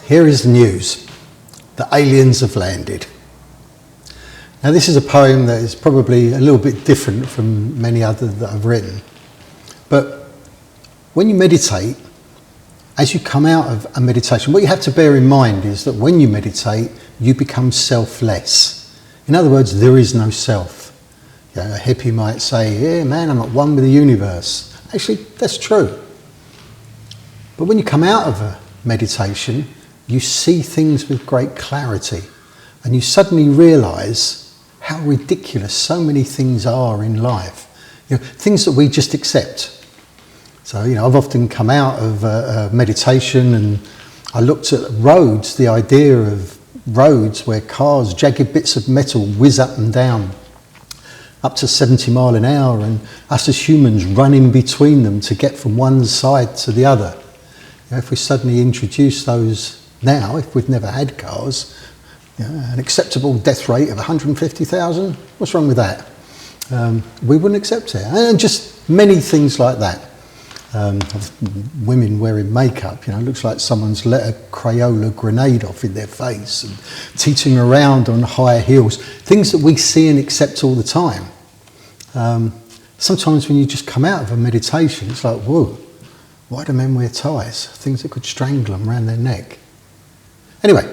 here is the news. The aliens have landed. Now this is a poem that is probably a little bit different from many others that I've written. But when you meditate, as you come out of a meditation, what you have to bear in mind is that when you meditate, you become selfless. In other words, there is no self. You know, a hippie might say, yeah man, I'm at one with the universe. Actually, that's true. But when you come out of a meditation, you see things with great clarity and you suddenly realise how ridiculous so many things are in life. You know, things that we just accept. So, you know, I've often come out of meditation and I looked at roads, the idea of roads where cars, jagged bits of metal whiz up and down, up to 70 mile an hour, and us as humans run in between them to get from one side to the other. You know, if we suddenly introduce those now, if we've never had cars, you know, an acceptable death rate of 150,000, what's wrong with that? We wouldn't accept it. And just many things like that. Women wearing makeup, you know, looks like someone's let a Crayola grenade off in their face, and teetering around on high heels, things that we see and accept all the time. Sometimes when you just come out of a meditation, it's like, whoa, why do men wear ties? Things that could strangle them around their neck. Anyway,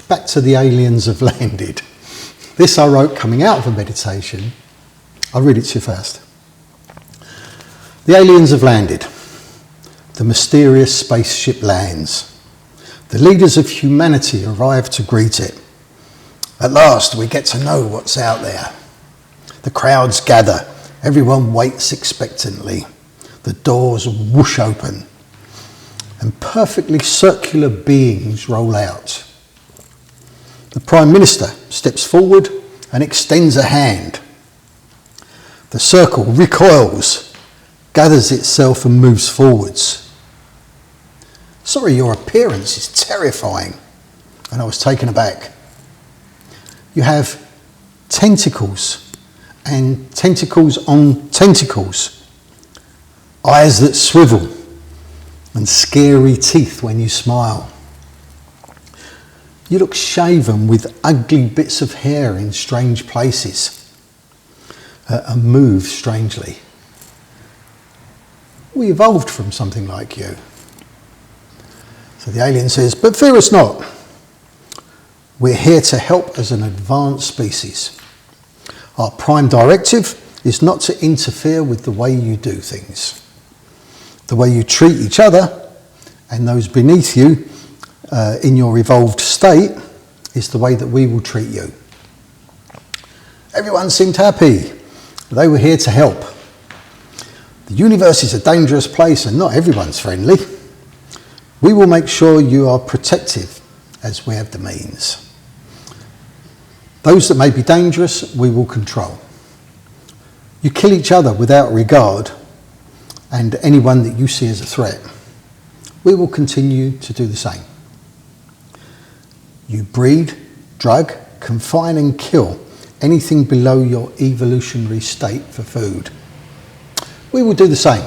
back to the aliens have landed. This I wrote coming out of a meditation. I'll read it to you first. The aliens have landed. The mysterious spaceship lands. The leaders of humanity arrive to greet it. At last we get to know what's out there. The crowds gather. Everyone waits expectantly. The doors whoosh open and perfectly circular beings roll out. The Prime Minister steps forward and extends a hand. The circle recoils, gathers itself and moves forwards. Sorry, your appearance is terrifying. And I was taken aback. You have tentacles and tentacles on tentacles. Eyes that swivel and scary teeth when you smile. You look shaven with ugly bits of hair in strange places and move strangely. We evolved from something like you. So the alien says, but fear us not. We're here to help as an advanced species. Our prime directive is not to interfere with the way you do things. The way you treat each other and those beneath you in your evolved state is the way that we will treat you. Everyone seemed happy. They were here to help. The universe is a dangerous place and not everyone's friendly. We will make sure you are protective as we have the means. Those that may be dangerous, we will control. You kill each other without regard, and anyone that you see as a threat, we will continue to do the same. You breed, drug, confine and kill anything below your evolutionary state for food. We will do the same.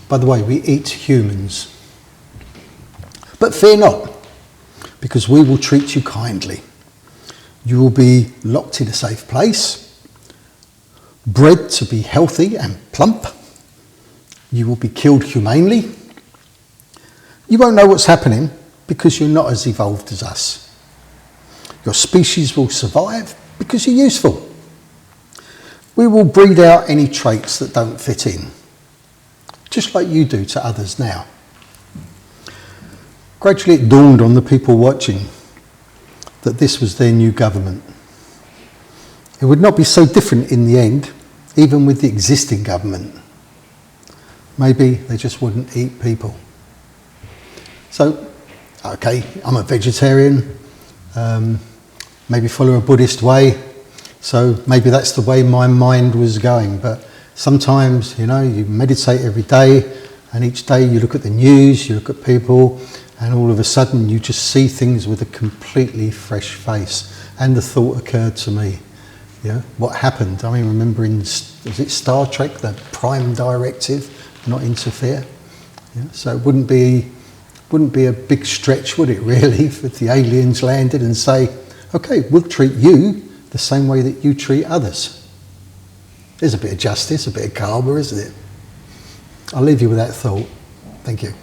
By the way, we eat humans. But fear not, because we will treat you kindly. You will be locked in a safe place, bred to be healthy and plump. You will be killed humanely. You won't know what's happening because you're not as evolved as us. Your species will survive because you're useful. We will breed out any traits that don't fit in, just like you do to others now. Gradually it dawned on the people watching that this was their new government. It would not be so different in the end, even with the existing government. Maybe they just wouldn't eat people. So, okay, I'm a vegetarian, maybe follow a Buddhist way, so maybe that's the way my mind was going. But sometimes, you know, you meditate every day, and each day you look at the news, you look at people, and all of a sudden you just see things with a completely fresh face. And the thought occurred to me, you know, what happened? I mean, remember in, was it Star Trek, the prime directive, not interfere? Yeah, so it wouldn't Wouldn't be a big stretch, would it really, if the aliens landed and say, okay, we'll treat you the same way that you treat others. There's a bit of justice, a bit of karma, isn't it? I'll leave you with that thought. Thank you.